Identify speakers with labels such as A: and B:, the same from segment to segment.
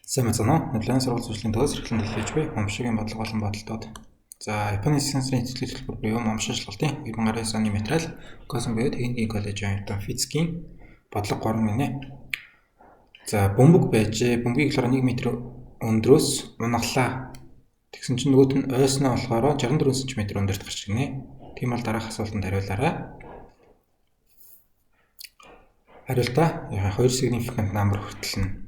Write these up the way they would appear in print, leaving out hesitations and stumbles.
A: Сайн байна уу? Нэлээд сургууль зөвшлийн төгс эрхлэн төлөвлөж буй момшигийн бодлого болон бодолтууд. За, Японы сенсорын эзэслэл хэлбэр буюу момшин шалгалтын 2019 оны материал Косон буюу техникийн коллежийн оюутан физикийн бодлого 3 гинэ. За, бөмбөг байжээ. Бөмбөгийг болохоор 1 м өндрөөс унаглаа. Тэгсэн чинь нөгөөт нь ойсноо болохоор 64 см өндөрт гарч ирнэ. Тийм бол дараах асуултанд хариулаарай. Хариултаа 2 significant number хүртэл нь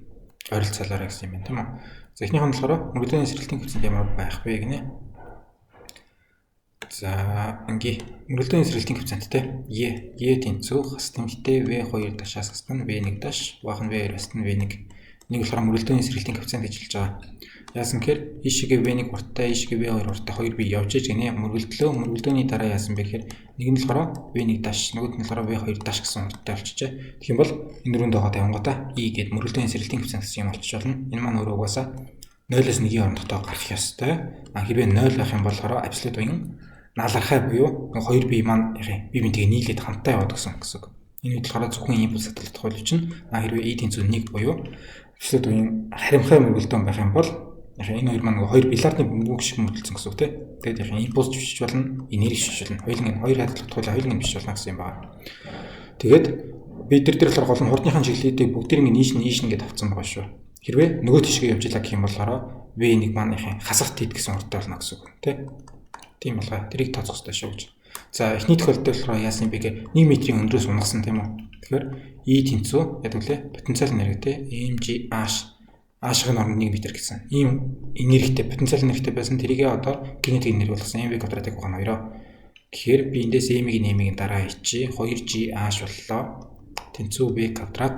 A: ойролцоолоорой гэсэн юм байна, тийм үү? За, эхнийх нь болохоор мөргөдлийн эсрэлтийн коэффициент ямар байх вэ гинэ. За, мөргөдлийн эсрэлтийн коэффициенттэй E тэнцүү хас тэмдэгтэй V2 дашаас хасна V1 даш, баахан V2 хасна V1. Нэг болохоор мөргөдлийн эсрэлтийн коэффициент гэж хэлж байгаа. Яасан гэхээр ийшээгээ V1 урттай, ийшээгээ V2 урттай хоёр бие явж иж гинэ. Мөргөлдөөний дараа яасан бэ гэхээр нэг нь болохоор V1 даш, нөгөөд нь болохоор V2 даш гэсэн урттай болчихжээ. Тэгэх юм бол энэ дөрөв дээгүүр тавингуудаа E гэдэг мөргөлдөөний эсрэлтийн коэффициент гэсэн юм болчих болно. Энэ маань өөрөө угаасаа 0-аас 1-ийн хоорондоо гарах ёстой. Хэрвээ 0 байх юм бол абсолют буюу наалархай буюу хоёр бие маань бие бинтгээ нийлээд хамтаа яваад гэсэн үг. Энэ үед болохоор зөвхөн импульс хадгалт тухайлчна. Хэрвээ E тэнцүү 1 буюу абсолют буюу харимхай мөргөлдөөн байх юм бол энэ хоёр маань хоёр билардны бөмбөг шиг мөдөлсөн гэсэн үг тийм. Тэгээд импульс швшиж болно, энерги швшиж болно. Хоёулын хоёр хадгалах тухай хоёулын биш болно гэсэн юм байна. Тэгээд бид дээр болохоор гол нь хурдныхаа чиглэлүүдийг бүгдийг нийш нь гэдээ авцсан байгаа шүү. Хэрвээ нөгөө тишгээ явж илаа гэх юм болохоор V1 маань хасах тед гэсэн урттай болно гэсэн үг тийм. Тийм болгоо тэрийг тооцох хэрэгтэй шүү гэж. За, эхний тохиолдолд болохоор яасан бэ гэхээр 1 м-ийн өндрөөс унгасан тийм үү. Тэгэхээр E тэнцүү яадаг лээ потенциал энерги тийм H-ын орнд 1 м гэсэн. Ийм энергитэй, потенциал энергитэй байсан тэрийг одоо кинетик энерги болгосон mv квадратыг ухаана хоёроо. Тэгэхээр би эндээс m-ийн дараа ичи 2gh боллоо. Тэнцүү v квадрат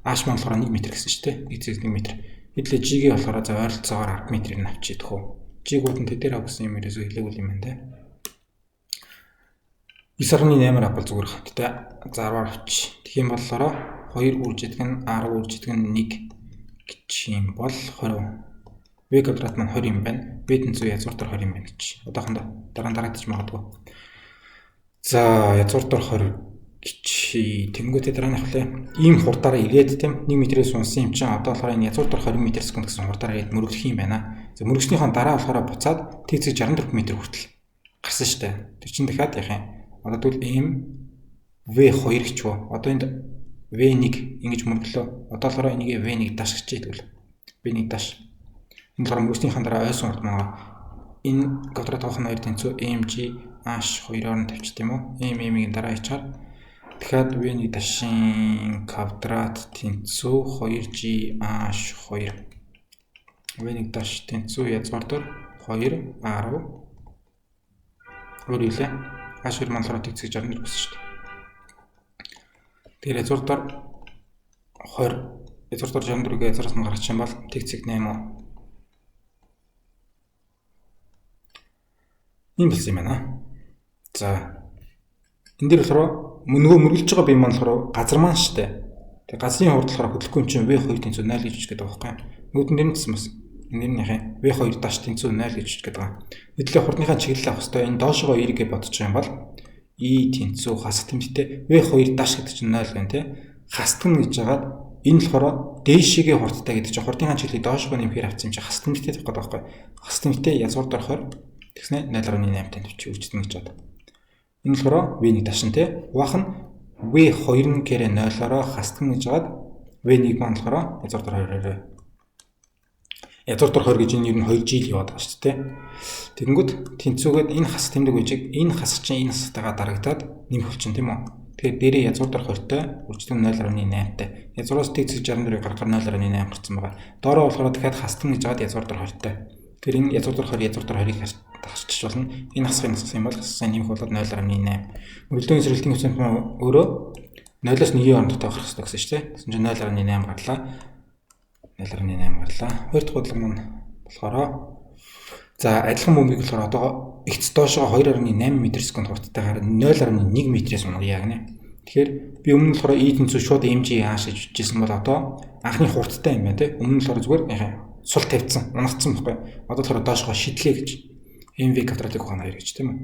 A: h маань болохоор 1 м гэсэн шүү дээ. 1 м. Хэдлээ g-гээ болохоор за ойролцоогоор 10 м-ийг нь авчиидэх үү. G-гүүд нь тэдээр авсан юм ерөөсөө хэлээгүй юм байна те. 9.8 авбал зүгээр хаттай. За 10 авч. Тэгэх юм болохоор 2 үржидэг нь 10 үржидэг нь 1 гэж юм бол 20. V квадрат маань 20 юм байна. V тэнцүү язгуур дээр 20 юм байна гэж. Одоохондоо дараагдчих магадгүй. За, язгуур дээр 20 гэж тэнгуүтэй дараа нь хавлаа. Ийм хурдаараа ирээд тийм 1 м-ээс унсан юм чинь одоо болохоор энэ язгуур дээр 20 м/с гэсэн хурдаараа ирээд мөрөгдөх юм байна. За, мөрөгснийхөө дараа болохоор буцаад T-цэг 64 м хүртэл гарсан шүү дээ. Тэр чинь дахиад одоо тэгвэл M V2 гэж боо. Одоо энд V1 ингэж мөрглөө. Одоо болохоор энийг V1 даш гэж хэлдэг. V1 даш. Энэ болохоор мөргснийхаа дараа ойсон урд байгаа. Энэ квадрат тоох нь 2 тэнцүү mg h2-оор нь тавьчих тийм үү? M-ийн дараа ичаар дахиад V1 дашин квадрат тэнцүү 2g h2. V1 даш тэнцүү язгуур дээр 2 10. Өөрөөлөө h2 маань болохоор T-цэг 64 гэсэн шүү дээ. Тэгэхээр язгуур дээр 20 язгуур дээр 64-гээ язгуураас нь гаргачих юм бол T-цэг 8. Ийм болсон юм байна. За, энэ дээр болохоор нөгөө мөргөлж байгаа бие маань болохоор газар маань шүү дээ. Тэгээ газрын хурд болохоор хөдөлгөөн чинь V2 тэнцүү 0 гэж хэлдэг байгаа байхгүй. Нөгөөд нь гэсэн бас энэрнийхээ V2 даш тэнцүү 0 гэж хэлдэг байгаа. Хэдлээ хурдныхаа чиглэл авах хэрэгтэй. Энэ доошогоо эргээ бодож байгаа юм бол E тэнцүү хасах тэмдэгтэй V2 даш гэдэг чинь 0 байна тий. Хасдаг гэж жагаад энэ болохоор дээшээгээ хурдтай гэдэг чинь хурдныхаа чиглэлийг доошогоо нэмэхээр авсан юм чи хасах тэмдэгтэй тавих гэдэг байхгүй. Хасах тэмдэгтэй язгуур дээр 20 тэгснэ 0.8 тавьчих үрждэг гэж бод. Энэ болохоор V1 дашин тий. Угаах нь V2 нь кэрэ 0-ороо хасдаг гэж жагаад V1 маань болохоор язгуур дээр 20. Язгуур дээр 20 гэж энэ ер нь 2 жил яваад байгаа шүү дээ. Тэгэнгүүт тэнцүүгээд энэ хас тэмдэг үжиг энэ хас чинь энэ хастайгаа дарагдаад нэмэх болчихно тийм үү. Тэгэхээр дээрээ язгуур дээр 20-тай үрждэг 0.8-тай. Язгуураас T-цэг 64-ыг гаргахаар 0.8 гарсан байгаа. Доороо болохоор дахиад хастдаг гэж жагаад язгуур дээр 20-тай. Тэгэхээр энэ язгуур дээр 20-ыг хасчих болно. Энэ хасгын юм бол хасгын нэмэх болоод 0.8. Мөргөлдөөний эсрэлтийн коэффициент маань өөрөө 0-аас 1-ийн хооронд гарах хэрэгтэй гэсэн чинь тийм. Тэгсэн чинь 0.8 гарлаа. 0.8 гарлаа. Хоёр дахь бодлого маань болохоор за, адилхан бөмбөгийг болохоор одоо ихц доошоо 2.8 м/с хурдтайгаар 0.1 м-с унгая гэнэ. Тэгэхээр би өмнө нь болохоор E тэнцүү шууд mg h гэж үжижсэн бол одоо анхны хурдтай юм байна тийм. Өмнө нь болохоор зүгээр сул тавьсан, унагцсан байхгүй. Одоо болохоор доошоо шидлээ гэж mv квадратыг ухаана 2 гэж тийм үү.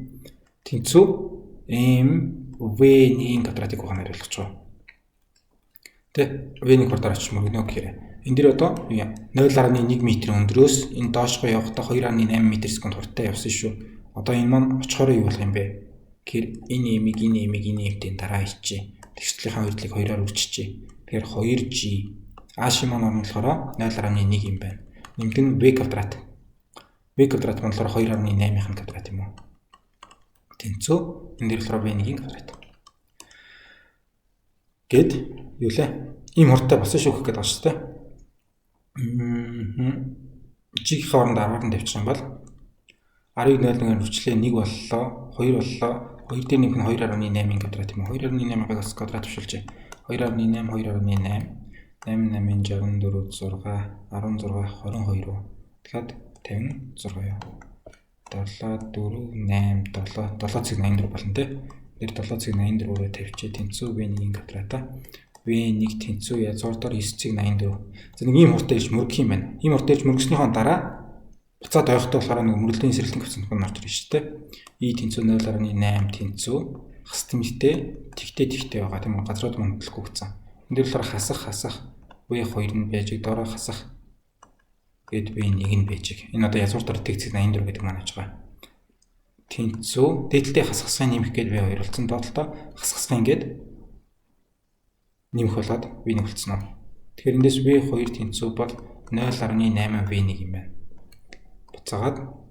A: Тэнцүү mv1 квадратыг ухаана 2 болгож байгаа. Тэ V1 хурдаар очиж мөргөнө гэхээр энэ дэр одоо 0.1 м-ийн өндрөөс энэ доошгоо явахдаа 2.8 м/с хурдтай явсан шүү. Одоо энэ маань очихоор юу болох юм бэ? Тэгэхээр энэ эмийн дараа ичээ. Тэгшлийнхаа хоёрдлыг 2-оор үржижээ. Тэгэхээр 2g h маань орно болохоор 0.1 юм байна. Нэмт нь v квадрат. V квадрат маань болохоор 2.8-ийн квадрат юм уу? Тэнцүү энэ дээр болохоор v1-ийн квадрат. Гэт юу лээ? Ийм хурдтай болсон шүү гэх гээд байна шүү дээ. G-ийн хооронд 10-аар нь тавьчих юм бол 10-ийн 0-ээр хүрчлээ 1 боллоо, 2 боллоо. 2 дээр нэмэх нь 2.8-ийн квадрат юм уу? 2.8-аас квадрат төвшүүлжээ. 2.8 8-8-ийн 64 6 16 22. Тэгэхээр 56 яа. 7 4 8 7 7,84 болно тий. Тэр 7,84-ээр тавьчих. Тэнцүү v1-ийн квадрата. V1 тэнцүү язгуурдаар 9,84. За нэг ийм хурдтай иж мөргөх юм байна. Ийм хурдтай иж мөргснийхөө дараа буцаад ойхтой болохоор нэг мөрөлдлийн сэрэлтийн коэффициент нь орж ирж штэ. E тэнцүү 0.8 тэнцүү хас тэмдэгтэй тэгтэй байгаа тийм үү? Газрууд мөндлөхгүй гэсэн. Энд дээр болохоор хасах V2 нь байж доороо хасах гээд V1 нь байж. Энэ одоо язгуурдаар тэгцэг 84 гэдэг маань аж байгаа. Тэнцүү дээдлээ хасгахын нэмэх гээд V2 болсон. Доотлоо хасгахын гээд нэмэх болоод V1 болсон нь. Тэгэхээр эндээс V2 тэнцүү бол 0.8 V1 юм байна. Буцаагаад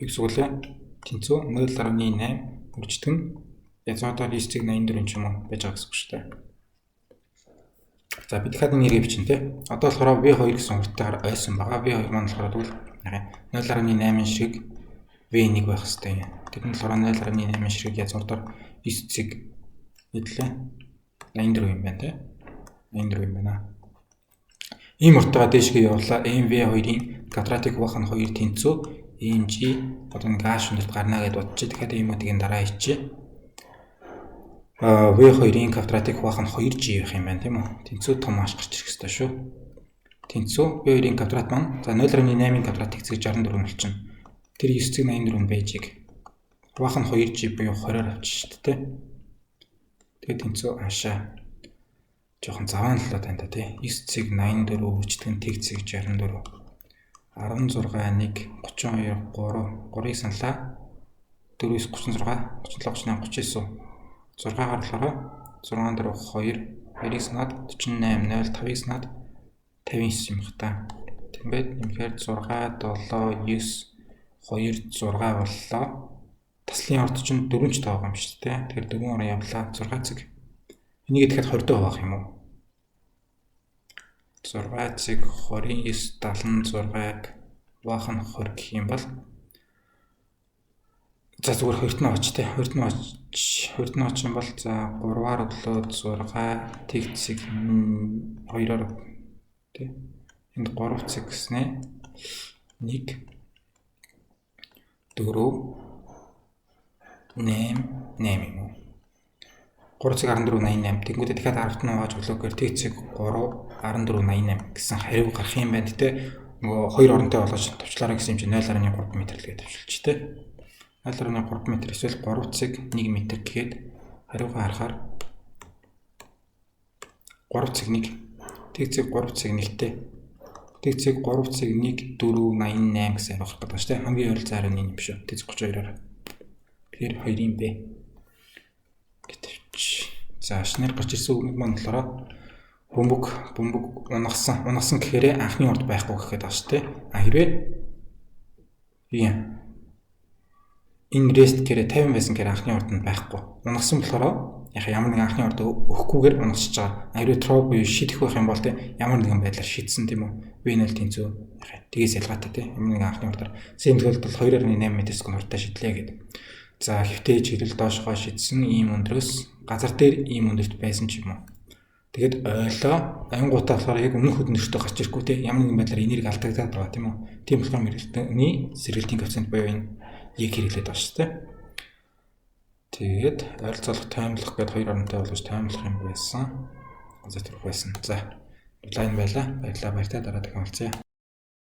A: x-уулаа тэнцүү 0.8 үржигдэн язгуурдаар 9,84 ч юм уу байж байгаа гэсэн үг шүү дээ. За бид дахиад нэрийг бичнэ те. Одоо болохоор V2 гэсэн хурдтайгаар ойсон байгаа. V2 маань болохоор тэгвэл 0.8 шиг V1 байх хэрэгтэй юм. Тэр нь болохоор 0.8 шиг язгуурдаар 9,84 юм байна те. 84 юм байна. Ийм хурдтайгаа дээшгээ явуулаа. MV2-ийн квадратыг хуваах нь 2 тэнцүү EMG одоо нэг h өндөрт гарна гэдээ бодчих. Тэгэхээр иймүүдийн дараа ичээ. V2-ийн квадратыг хуваах нь 2g байх юм байна тийм үү? Тэнцүү том h гарч ирэх ёстой шүү. Тэнцүү V2-ийн квадрат маань за 0.8-ийн квадратыг хэсэг 64 болчихно. Тэр 9,84 байжийг хуваах нь 2g буюу 20-оор авчих шүү дээ. Тэгээд тэнцүү хашаа жоохон заваан л байна та тий. 9,84 үржигдэн тэгцэг 64 16 1 32 3-ыг саналаа 4-9 36 37 38 39 6-аар болохоор 6 дээр 2 2-ыг санаад 48 0 5-ыг санаад 59 юм хата. Тэгмээд нэмэхээр 6 7 9 2 6 боллоо. Таслын орд чинь 4 ч таа байгаа юм шүү дээ. Тэгэхээр 4 орон явлаа 6 цаг. Энийг дахиад 20 доо хуваах юм уу? 6 цаг 29 76-г хуваах нь 20 гэх юм бол за зүгээр 2-т нь оч те 2-т нь оч юм бол за 3-аар өглөө 6 тэгцэг 2-оор те энд 3 цаг гэснэ 1 4 8 юм уу 3 цаг 14.88 тэнгүүдээ дахиад 10-т нь угааж өглөөгөр тэгцэг 3 14.88 гэсэн хариу гарах юм байна. Гэтэ нөгөө 2 оронтой болгож товчлаараа гэсэн юм чи 0.3 м л гээд товчлж тэ. 0.3 м эсвэл 3 цаг 1 м гэхэд хариугаа харахаар 3 цаг 1 тэгцэг 3 цаг 1-тэй тэгцэг 3 цаг 1 4.88 гэсэн авах гэдэг шүү дээ. Хамгийн ойролцоо харин энэ юм шүү. Тэгцэг 32-аар. Тэгэхээр 2 юм бэ. За шинээр гарч ирсэн үг маань болохоор бөмбөг унагсан гэхээр анхны урд байхгүй гэхэд байгаа шүү дээ. Хэрвээ энэ rest гэхээр 50 байсан гэхээр анхны урд нь байхгүй. Унагсан болохоор ямар нэгэн анхны урд өгөхгүйгээр унагсаж байгаа. Хэрвээ throw буюу шидэх байх юм бол ямар нэгэн байдлаар шидсэн тийм үү? V0 тэнцүү. Тгээс ялгаатай тийм. Ямар нэгэн анхны урдаар сем төгөлд 2.8 м/s хурдтай шидлээ гэдэг. За хэвтэй чиглэл доошгоо шидсэн ийм өндрөөс газар дээр ийм өндөрт байсан ч юм уу. Тэгэд ойлоо ангуудаа болохоор яг өмнөх өдөртөө гарч ирэхгүй те ямар нэгэн байдлаар энерги алдагдаад байгаа тийм үү. Тийм болохоор мэрэгчний сэргэлтийн коэффициент буюу энэ яг хэрэглээд байгаа шүү дээ. Тэгээд ойролцоолох таймлах гэдэг 2 оронтой болгож таймлах юм байсан. За тэрх байсан. За лайн байла. Баярлалаа. Баяртай дараа дахин уулзъя.